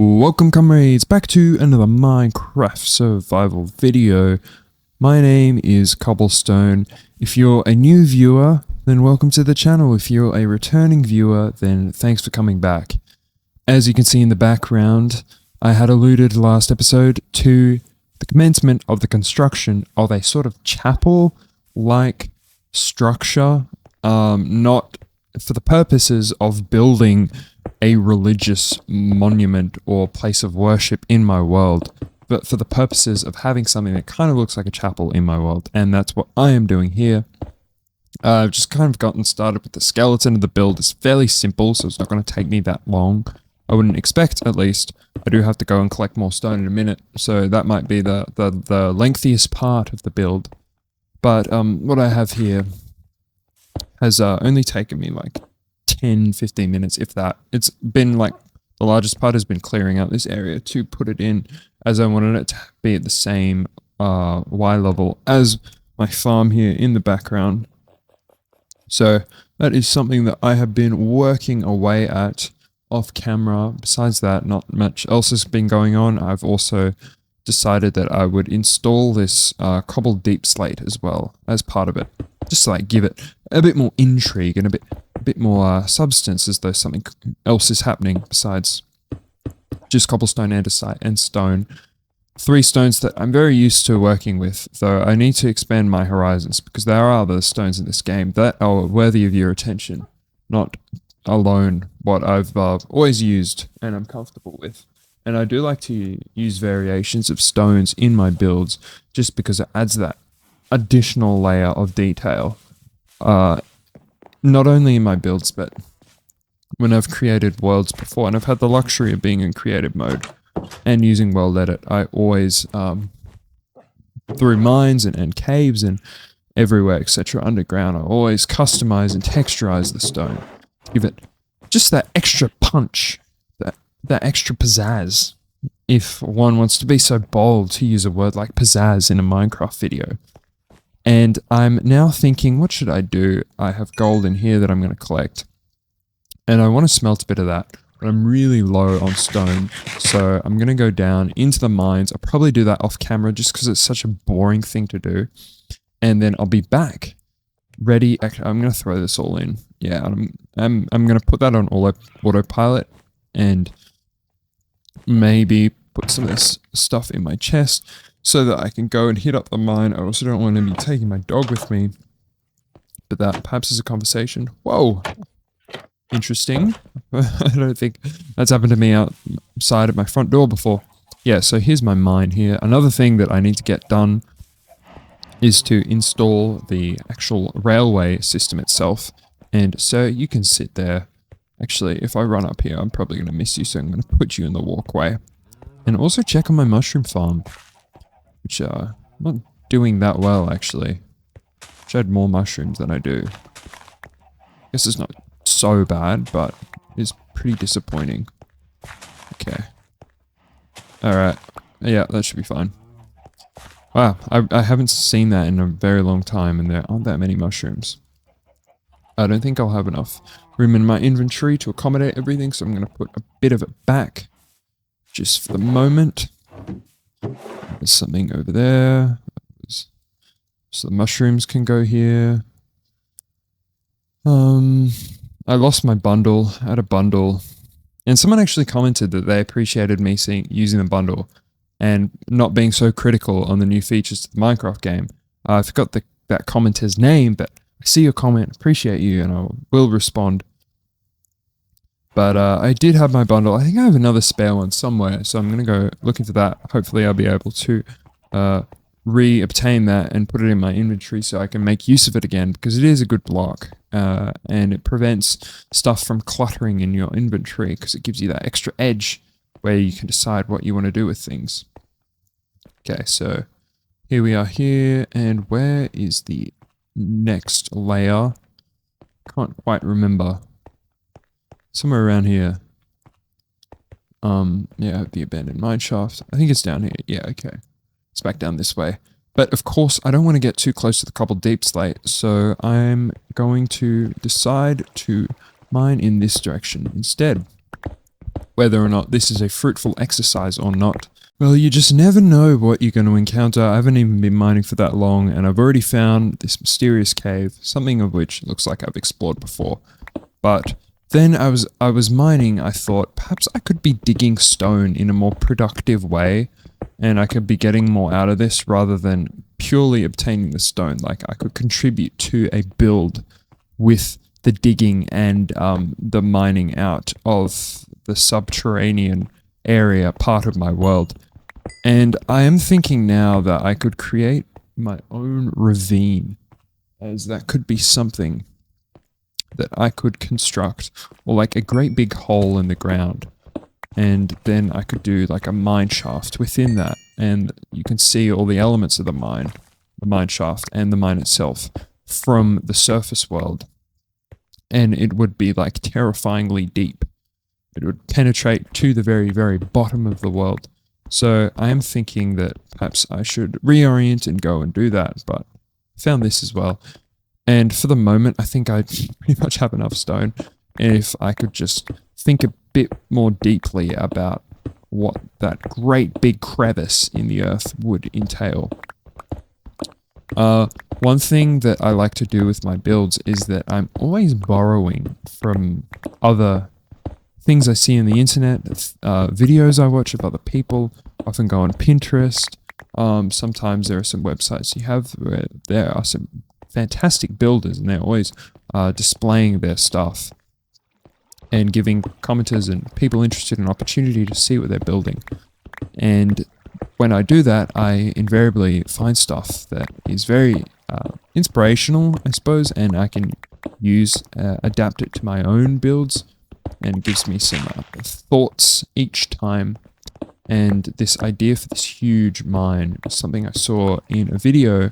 Welcome comrades back to another Minecraft survival video. My name is Cobblestone. If you're a new viewer, then welcome to the channel. If you're a returning viewer, then thanks for coming back. As you can see in the background, I had alluded last episode to the commencement of the construction of a sort of chapel-like structure, not for the purposes of building a religious monument or place of worship in my world, but for the purposes of having something that kind of looks like a chapel in my world, and that's what I am doing here. I've just kind of gotten started with the skeleton of the build. It's fairly simple, so it's not going to take me that long. I wouldn't expect, at least. I do have to go and collect more stone in a minute, so that might be the lengthiest part of the build. But what I have here has only taken me like 10-15 minutes, if that. It's been like the largest part has been clearing out this area to put it in, as I wanted it to be at the same Y level as my farm here in the background. So that is something that I have been working away at off camera. Besides that, not much else has been going on. I've also decided that I would install this cobbled deep slate as well as part of it, just to like give it a bit more intrigue and a bit more substance, as though something else is happening besides just cobblestone, andesite, and stone. 3 stones that I'm very used to working with, though I need to expand my horizons, because there are other stones in this game that are worthy of your attention, not alone what I've always used and I'm comfortable with. And I do like to use variations of stones in my builds, just because it adds that additional layer of detail. Not only in my builds, but when I've created worlds before, and I've had the luxury of being in creative mode and using world edit, I always, through mines and caves and everywhere, etc., underground, I always customize and texturize the stone. Give it just that extra punch, that extra pizzazz, if one wants to be so bold to use a word like pizzazz in a Minecraft video. And I'm now thinking, what should I do? I have gold in here that I'm going to collect, and I want to smelt a bit of that, but I'm really low on stone, so I'm going to go down into the mines. I'll probably do that off camera just because it's such a boring thing to do, and then I'll be back ready. Actually, I'm going to throw this all in. Yeah, I'm going to put that on autopilot, and maybe put some of this stuff in my chest so that I can go and hit up the mine. I also don't want to be taking my dog with me, but that perhaps is a conversation. Whoa, interesting. I don't think that's happened to me outside of my front door before. Yeah, so here's my mine here. Another thing that I need to get done is to install the actual railway system itself. And so you can sit there. Actually, if I run up here, I'm probably going to miss you, so I'm going to put you in the walkway. And also check on my mushroom farm, which I'm not doing that well, actually. Wish I had more mushrooms than I do. Guess it's not so bad, but it's pretty disappointing. Okay. Alright. Yeah, that should be fine. Wow, I haven't seen that in a very long time, and there aren't that many mushrooms. I don't think I'll have enough room in my inventory to accommodate everything, so I'm going to put a bit of it back, just for the moment. There's something over there, so the mushrooms can go here. I lost my bundle. I had a bundle, and someone actually commented that they appreciated me using the bundle and not being so critical on the new features to the Minecraft game. I forgot that commenter's name, but I see your comment, appreciate you, and I will respond. But I did have my bundle. I think I have another spare one somewhere, so I'm going to go looking for that. Hopefully I'll be able to re-obtain that and put it in my inventory so I can make use of it again, because it is a good block, and it prevents stuff from cluttering in your inventory, because it gives you that extra edge where you can decide what you want to do with things. Okay, so here we are here, and where is the next layer? Can't quite remember. Somewhere around here. Yeah, the abandoned mine shaft. I think it's down here. Yeah, okay. It's back down this way. But of course, I don't want to get too close to the cobbled deep slate, so I'm going to decide to mine in this direction instead. whether or not this is a fruitful exercise or not. Well, you just never know what you're going to encounter. I haven't even been mining for that long, and I've already found this mysterious cave, something of which looks like I've explored before. But then I was mining, I thought perhaps I could be digging stone in a more productive way, and I could be getting more out of this rather than purely obtaining the stone. Like, I could contribute to a build with the digging and the mining out of the subterranean area part of my world. And I am thinking now that I could create my own ravine, as that could be something that I could construct, or like a great big hole in the ground. And then I could do like a mine shaft within that, and you can see all the elements of the mine shaft and the mine itself from the surface world. And it would be like terrifyingly deep. It would penetrate to the very, very bottom of the world. So I am thinking that perhaps I should reorient and go and do that, but I found this as well. And for the moment, I think I pretty much have enough stone. And if I could just think a bit more deeply about what that great big crevice in the earth would entail. One thing that I like to do with my builds is that I'm always borrowing from other things I see on the internet, videos I watch of other people, often go on Pinterest. Sometimes there are some websites you have where there are some fantastic builders, and they're always displaying their stuff and giving commenters and people interested an opportunity to see what they're building. And when I do that, I invariably find stuff that is very inspirational, I suppose, and I can adapt it to my own builds, and gives me some thoughts each time. And this idea for this huge mine is something I saw in a video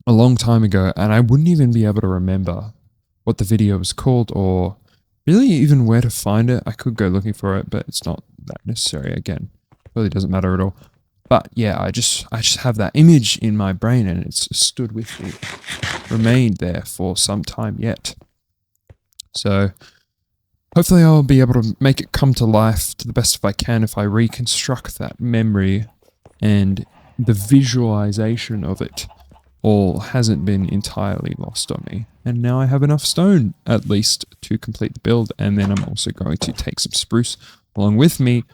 a long time ago, and I wouldn't even be able to remember what the video was called, or really even where to find it. I could go looking for it, but it's not that necessary. Again, really doesn't matter at all. But yeah, I just have that image in my brain, and it's stood with me, remained there for some time yet. So hopefully I'll be able to make it come to life to the best if I can if I reconstruct that memory, and the visualization of it all hasn't been entirely lost on me. And now I have enough stone, at least, to complete the build, and then I'm also going to take some spruce along with me,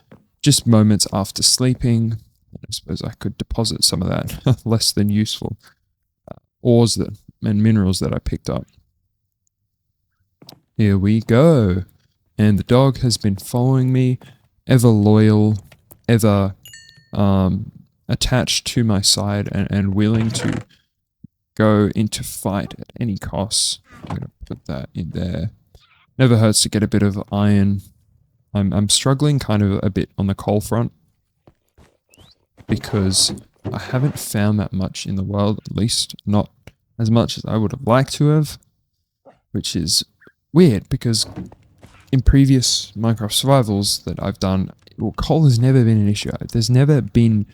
just moments after sleeping. I suppose I could deposit some of that less than useful ores and minerals that I picked up. Here we go. And the dog has been following me, ever loyal, ever attached to my side, and willing to go into fight at any cost. I'm going to put that in there. Never hurts to get a bit of iron. I'm struggling kind of a bit on the coal front, because I haven't found that much in the world, at least not as much as I would have liked to have, which is weird, because in previous Minecraft survivals that I've done, well, coal has never been an issue. There's never been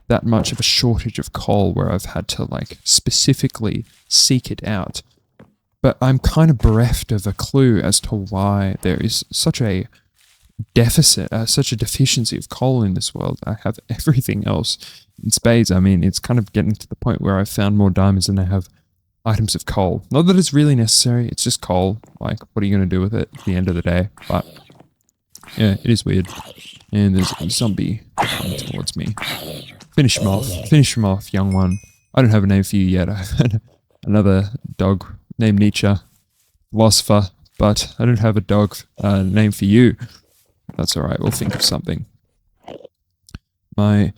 that much of a shortage of coal where I've had to like specifically seek it out. But I'm kind of bereft of a clue as to why there is such a deficit, such a deficiency of coal in this world. I have everything else in spades. I mean, it's kind of getting to the point where I've found more diamonds than I have items of coal. Not that it's really necessary, it's just coal. Like, what are you going to do with it at the end of the day? But yeah, it is weird. And there's a zombie coming towards me. Finish him off. Finish him off, young one. I don't have a name for you yet. I had another dog named Nietzsche, philosopher, but I don't have a dog name for you. That's alright, we'll think of something. My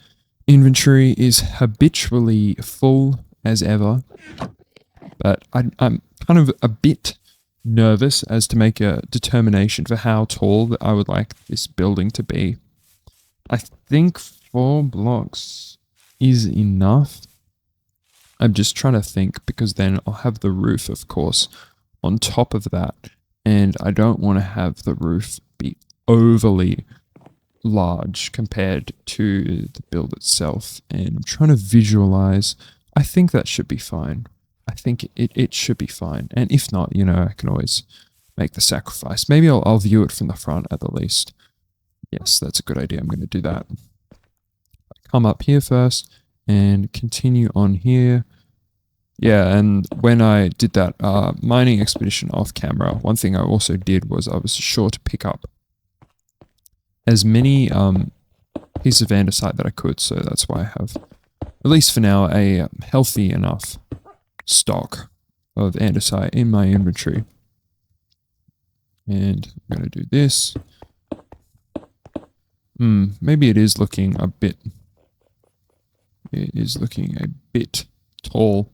inventory is habitually full as ever, but I'm kind of a bit nervous as to make a determination for how tall that I would like this building to be. I think 4 blocks is enough. I'm just trying to think, because then I'll have the roof, of course, on top of that, and I don't want to have the roof be overly large compared to the build itself. And I'm trying to visualize. I think that should be fine. I think it should be fine. And if not, you know, I can always make the sacrifice. Maybe I'll view it from the front at the least. Yes, that's a good idea. I'm going to do that. Come up here first and continue on here. Yeah, and when I did that mining expedition off camera, one thing I also did was I was sure to pick up as many pieces of andesite that I could, so that's why I have, at least for now, a healthy enough stock of andesite in my inventory. And I'm going to do this. Maybe it is looking a bit... It is looking a bit tall.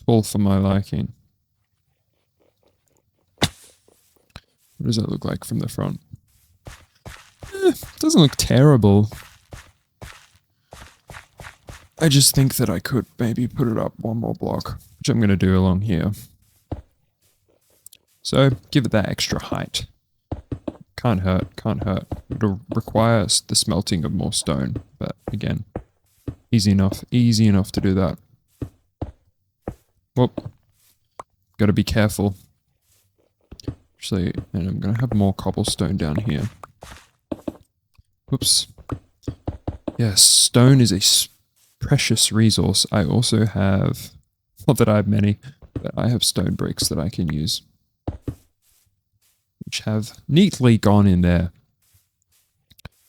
Tall for my liking. What does that look like from the front? It doesn't look terrible. I just think that I could maybe put it up one more block, which I'm going to do along here. So, give it that extra height. Can't hurt, can't hurt. It'll require the smelting of more stone, but again, easy enough to do that. Whoop. Gotta be careful. Actually, and I'm gonna have more cobblestone down here. Whoops. Yes, stone is a precious resource. I also have, not that I have many, but I have stone bricks that I can use, which have neatly gone in there.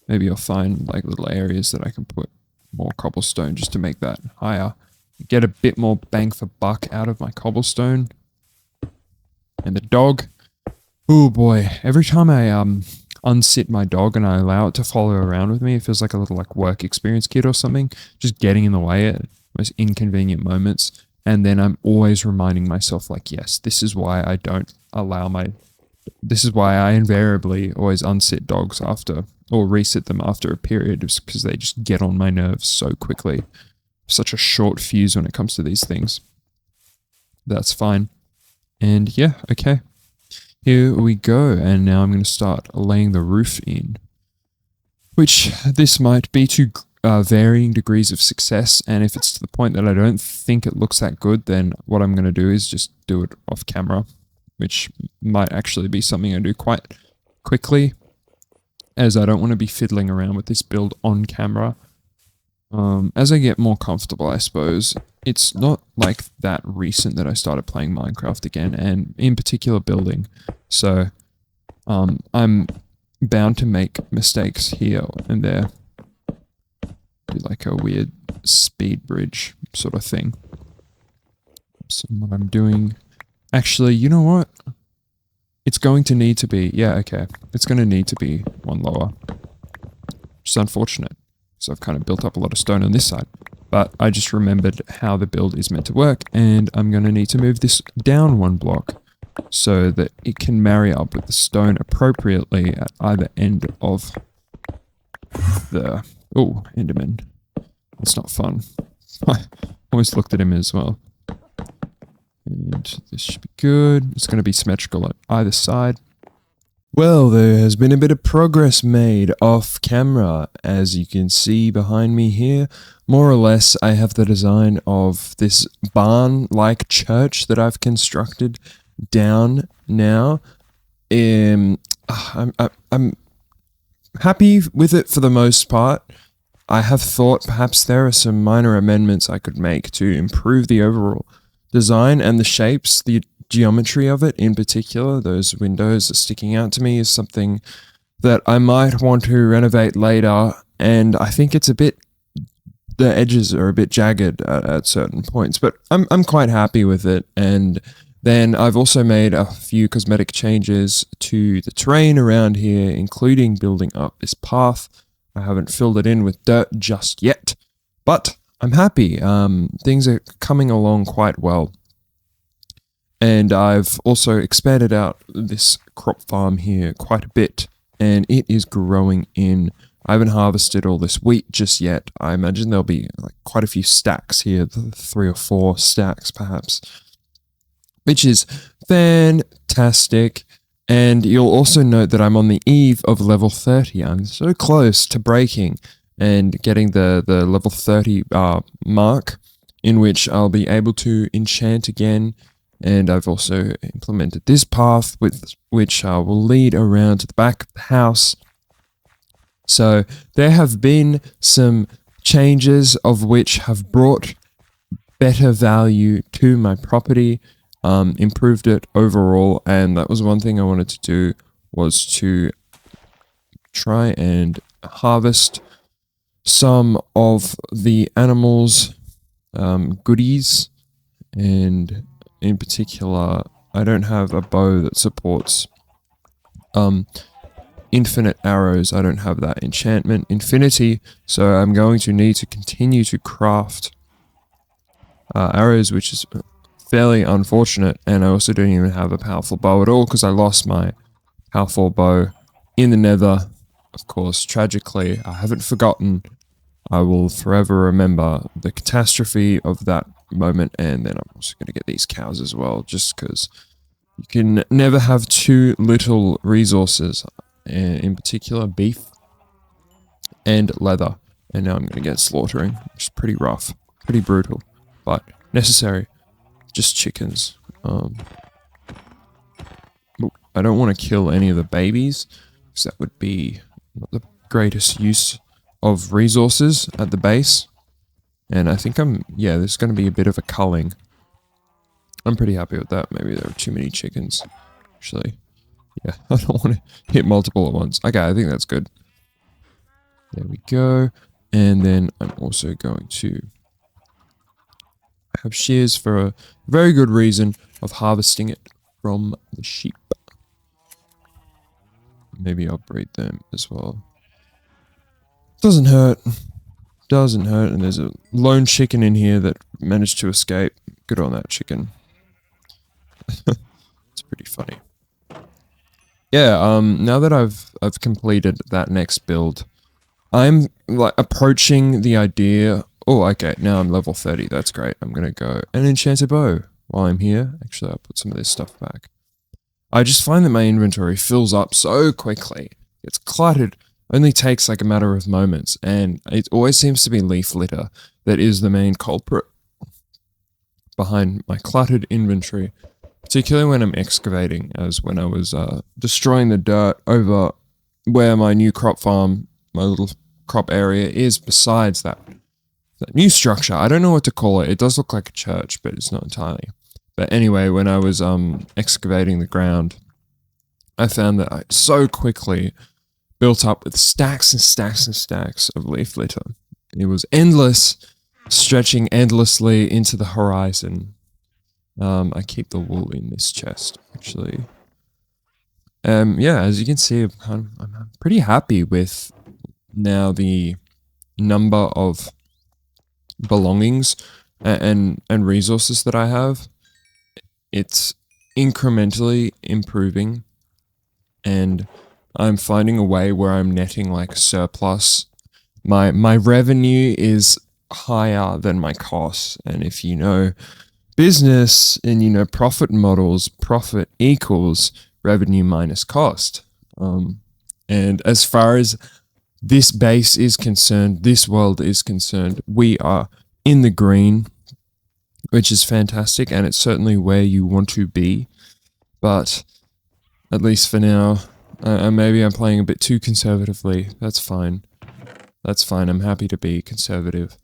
Maybe I'll find like little areas that I can put more cobblestone just to make that higher. Get a bit more bang for buck out of my cobblestone. And the dog. Oh boy, every time I unsit my dog and I allow it to follow around with me, it feels like a little like work experience kid or something, just getting in the way at most inconvenient moments. And then I'm always reminding myself like, yes, this is why I don't allow this is why I invariably always unsit dogs after, or resit them after a period, just because they just get on my nerves so quickly. Such a short fuse when it comes to these things. That's fine. And yeah, okay. Here we go, and now I'm going to start laying the roof in, which this might be to varying degrees of success, and if it's to the point that I don't think it looks that good, then what I'm going to do is just do it off camera, which might actually be something I do quite quickly, as I don't want to be fiddling around with this build on camera. As I get more comfortable, I suppose, it's not like that recent that I started playing Minecraft again, and in particular building. So, I'm bound to make mistakes here and there. Do like a weird speed bridge sort of thing. So what I'm doing... Actually, you know what? It's going to need to be... Yeah, okay. It's going to need to be one lower. Which is unfortunate. So I've kind of built up a lot of stone on this side. But I just remembered how the build is meant to work, and I'm going to need to move this down one block so that it can marry up with the stone appropriately at either end of the... Oh, Enderman. That's not fun. I almost looked at him as well. And this should be good. It's going to be symmetrical on either side. Well, there has been a bit of progress made off camera, as you can see behind me here. More or less, I have the design of this barn-like church that I've constructed down now. I'm happy with it for the most part. I have thought perhaps there are some minor amendments I could make to improve the overall design and the shapes, the geometry of it in particular. Those windows are sticking out to me as something that I might want to renovate later, and I think it's a bit, the edges are a bit jagged at certain points, but I'm quite happy with it. And then I've also made a few cosmetic changes to the terrain around here, including building up this path. I haven't filled it in with dirt just yet, but I'm happy. Things are coming along quite well. And I've also expanded out this crop farm here quite a bit, and it is growing in. I haven't harvested all this wheat just yet. I imagine there'll be like quite a few stacks here, 3 or 4 stacks perhaps, which is fantastic. And you'll also note that I'm on the eve of level 30. I'm so close to breaking and getting the level 30 mark, in which I'll be able to enchant again. And I've also implemented this path, with which will lead around to the back of the house, So there have been some changes of which have brought better value to my property, improved it overall, and that was one thing I wanted to do, was to try and harvest some of the animals' goodies, and in particular, I don't have a bow that supports infinite arrows. I don't have that enchantment infinity, so I'm going to need to continue to craft arrows, which is fairly unfortunate, and I also don't even have a powerful bow at all because I lost my powerful bow in the nether. Of course, tragically, I haven't forgotten. I will forever remember the catastrophe of that moment, and then I'm also going to get these cows as well, just because you can never have too little resources, in particular beef and leather. And now I'm going to get slaughtering, which is pretty rough, pretty brutal, but necessary. Just chickens. I don't want to kill any of the babies, because that would be not the greatest use of resources at the base. And I think there's going to be a bit of a culling. I'm pretty happy with that. Maybe there were too many chickens, actually. Yeah, I don't want to hit multiple at once. Okay, I think that's good. There we go. And then I'm also going to have shears for a very good reason of harvesting it from the sheep. Maybe I'll breed them as well. Doesn't hurt. Doesn't hurt. And there's a lone chicken in here that managed to escape. Good on that chicken. It's pretty funny. Yeah, now that I've completed that next build, I'm like approaching the idea. Oh, okay, now I'm level 30. That's great. I'm gonna go and enchant a bow while I'm here. Actually, I'll put some of this stuff back. I just find that my inventory fills up so quickly. It's cluttered. Only takes like a matter of moments, and it always seems to be leaf litter that is the main culprit behind my cluttered inventory, particularly when I'm excavating, as when I was destroying the dirt over where my new crop farm, my little crop area is, besides that new structure. I don't know what to call it. It does look like a church, but it's not entirely. But anyway, when I was excavating the ground, I found that I so quickly built up with stacks and stacks and stacks of leaf litter. It was endless, stretching endlessly into the horizon. I keep the wool in this chest, actually. Yeah, as you can see, I'm pretty happy with now the number of belongings and resources that I have. It's incrementally improving, and I'm finding a way where I'm netting like surplus. My revenue is higher than my costs, and if you know business and you know profit models, profit equals revenue minus cost. And as far as this base is concerned, this world is concerned, we are in the green, which is fantastic, and it's certainly where you want to be. But at least for now, maybe I'm playing a bit too conservatively. That's fine. That's fine. I'm happy to be conservative.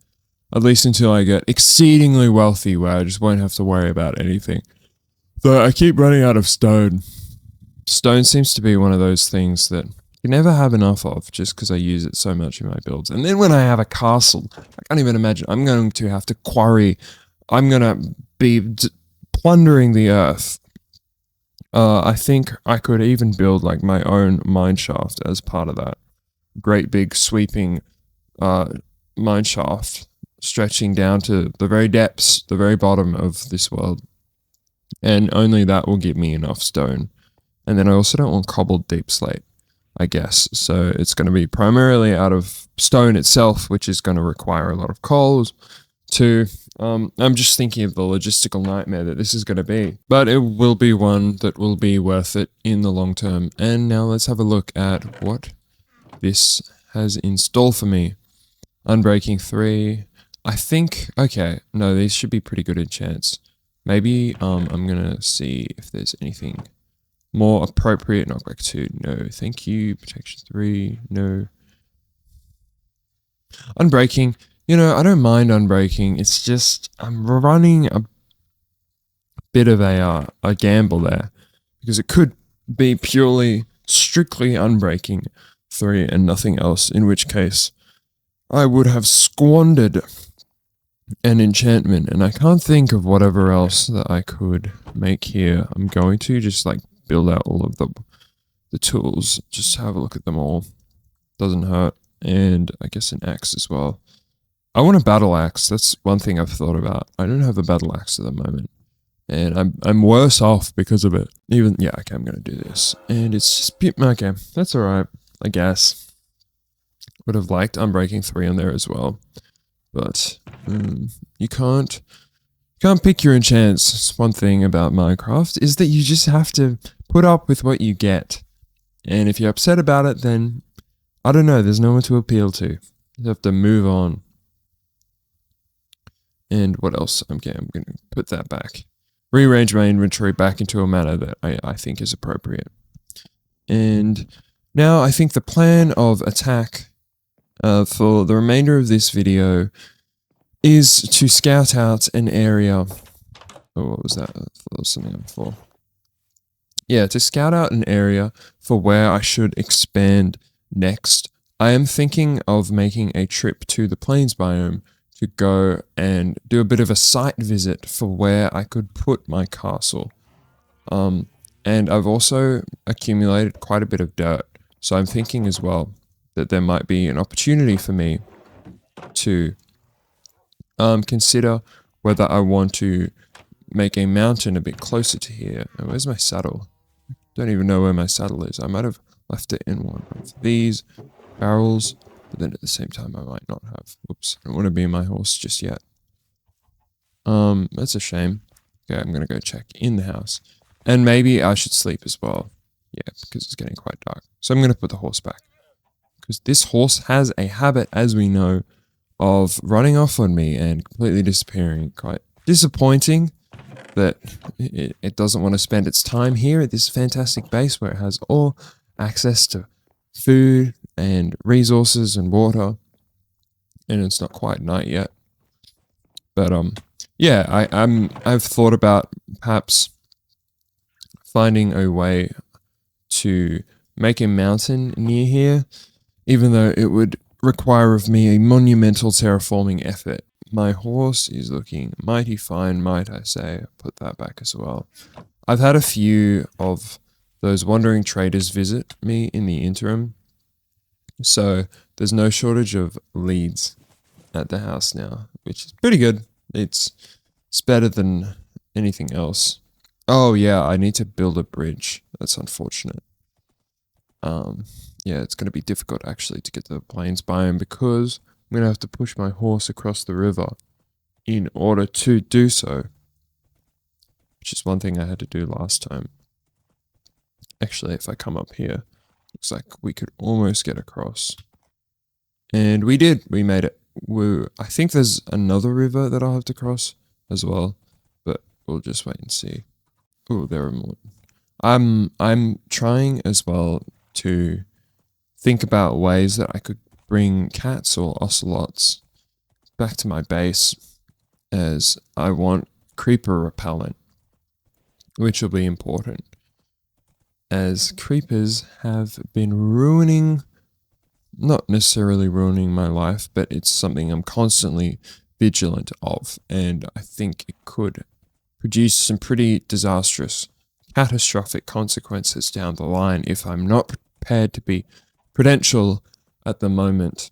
At least until I get exceedingly wealthy, where I just won't have to worry about anything. Though I keep running out of stone. Stone seems to be one of those things that you never have enough of, just because I use it so much in my builds. And then when I have a castle, I can't even imagine. I'm going to have to quarry. I'm going to be plundering the earth. I think I could even build like my own mine shaft as part of that. Great big sweeping mine shaft stretching down to the very depths, the very bottom of this world. And only that will give me enough stone. And then I also don't want cobbled deep slate, I guess. So it's going to be primarily out of stone itself, which is going to require a lot of coals too. I'm just thinking of the logistical nightmare that this is going to be. But it will be one that will be worth it in the long term. And now let's have a look at what this has in store for me. Unbreaking 3. I think, okay, no, these should be pretty good enchants. Maybe I'm going to see if there's anything more appropriate. Knockback 2, no, thank you. Protection 3, no. Unbreaking, you know, I don't mind unbreaking. It's just I'm running a bit of a gamble there because it could be purely, strictly unbreaking 3 and nothing else, in which case I would have squandered an enchantment, and I can't think of whatever else that I could make here. I'm going to just like build out all of the tools, just have a look at them all. Doesn't hurt. And I guess an axe as well. I want a battle axe. That's one thing I've thought about. I don't have a battle axe at the moment, and I'm worse off because of it. Even yeah, okay, I'm gonna do this, and it's just okay. That's all right, I guess. Would have liked Unbreaking 3 on there as well, but you can't pick your enchants. It's one thing about Minecraft is that you just have to put up with what you get, and if you're upset about it, then I don't know. There's no one to appeal to. You have to move on. And what else? Okay, I'm going to put that back. Rearrange my inventory back into a manner that I think is appropriate. And now I think the plan of attack for the remainder of this video is to scout out an area. Oh, what was that? That was something before. Yeah, to scout out an area for where I should expand next. I am thinking of making a trip to the plains biome to go and do a bit of a site visit for where I could put my castle. And I've also accumulated quite a bit of dirt, so I'm thinking as well that there might be an opportunity for me to consider whether I want to make a mountain a bit closer to here. Oh, where's my saddle? Don't even know where my saddle is. I might have left it in one of these barrels. But then at the same time, I might not have. Oops, I don't want to be my horse just yet. That's a shame. Okay, I'm going to go check in the house. And maybe I should sleep as well. Yeah, because it's getting quite dark. So I'm going to put the horse back. Because this horse has a habit, as we know, of running off on me and completely disappearing. Quite disappointing that it doesn't want to spend its time here at this fantastic base where it has all access to food and resources and water, and it's not quite night yet. But yeah, I've thought about perhaps finding a way to make a mountain near here, even though it would require of me a monumental terraforming effort. My horse is looking mighty fine, might I say. Put that back as well. I've had a few of those wandering traders visit me in the interim, so there's no shortage of leads at the house now, which is pretty good. It's better than anything else. Oh yeah, I need to build a bridge. That's unfortunate. Yeah, it's going to be difficult actually to get to the plains biome because I'm going to have to push my horse across the river in order to do so, which is one thing I had to do last time. Actually, if I come up here, looks like we could almost get across. And we did. We made it. I think there's another river that I'll have to cross as well, but we'll just wait and see. Oh, there are more. I'm trying as well to think about ways that I could bring cats or ocelots back to my base, as I want creeper repellent, which will be important, as creepers have been ruining, not necessarily ruining my life, but it's something I'm constantly vigilant of, and I think it could produce some pretty disastrous, catastrophic consequences down the line if I'm not prepared to be prudential at the moment.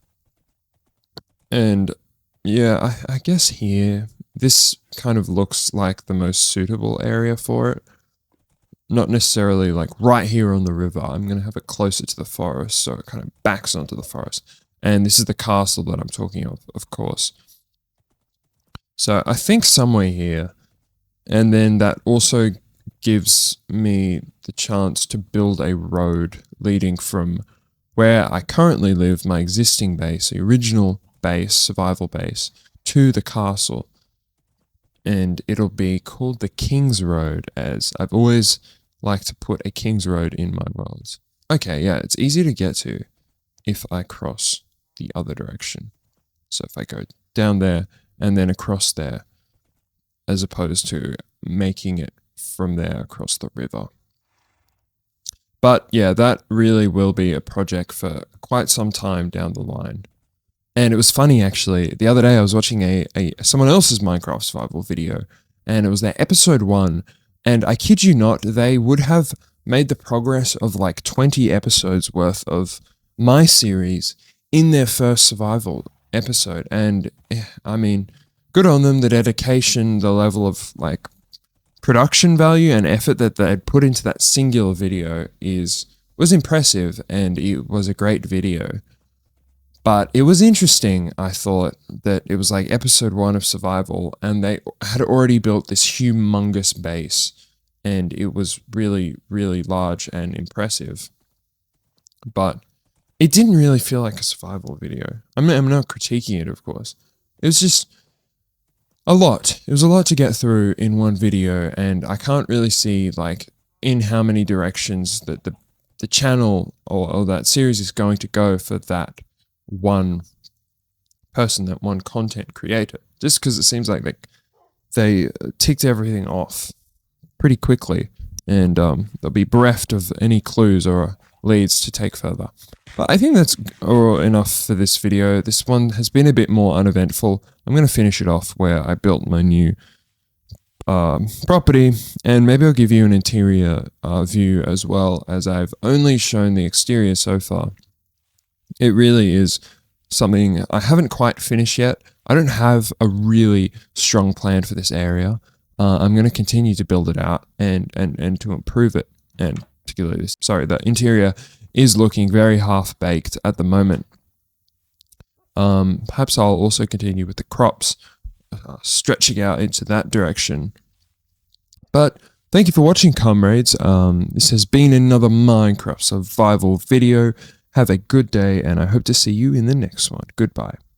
And yeah, I guess here, this kind of looks like the most suitable area for it. Not necessarily like right here on the river. I'm going to have it closer to the forest, so it kind of backs onto the forest. And this is the castle that I'm talking of course. So I think somewhere here, and then that also gives me the chance to build a road leading from where I currently live, my existing base, the original base, survival base, to the castle. And it'll be called the King's Road, as I've always liked to put a King's Road in my worlds. Okay, yeah, it's easy to get to if I cross the other direction. So if I go down there and then across there, as opposed to making it from there across the river. But yeah, that really will be a project for quite some time down the line. And it was funny, actually. The other day I was watching someone else's Minecraft survival video, and it was their episode 1. And I kid you not, they would have made the progress of like 20 episodes worth of my series in their first survival episode. And I mean, good on them. The dedication, the level of like production value and effort that they had put into that singular video was impressive, and it was a great video. But it was interesting, I thought, that it was like episode 1 of survival, and they had already built this humongous base, and it was really, really large and impressive. But it didn't really feel like a survival video. I'm not critiquing it, of course. It was just a lot. It was a lot to get through in one video, and I can't really see like in how many directions that the channel or that series is going to go for that one person, that one content creator, just because it seems like they ticked everything off pretty quickly, and they'll be bereft of any clues or leads to take further. But I think that's enough for this video. This one has been a bit more uneventful. I'm going to finish it off where I built my new property, and maybe I'll give you an interior view as well, as I've only shown the exterior so far. It really is something I haven't quite finished yet. I don't have a really strong plan for this area. I'm going to continue to build it out and to improve it. And particularly the interior is looking very half-baked at the moment. Perhaps I'll also continue with the crops, stretching out into that direction. But thank you for watching, comrades. This has been another Minecraft survival video. Have a good day, and I hope to see you in the next one. Goodbye.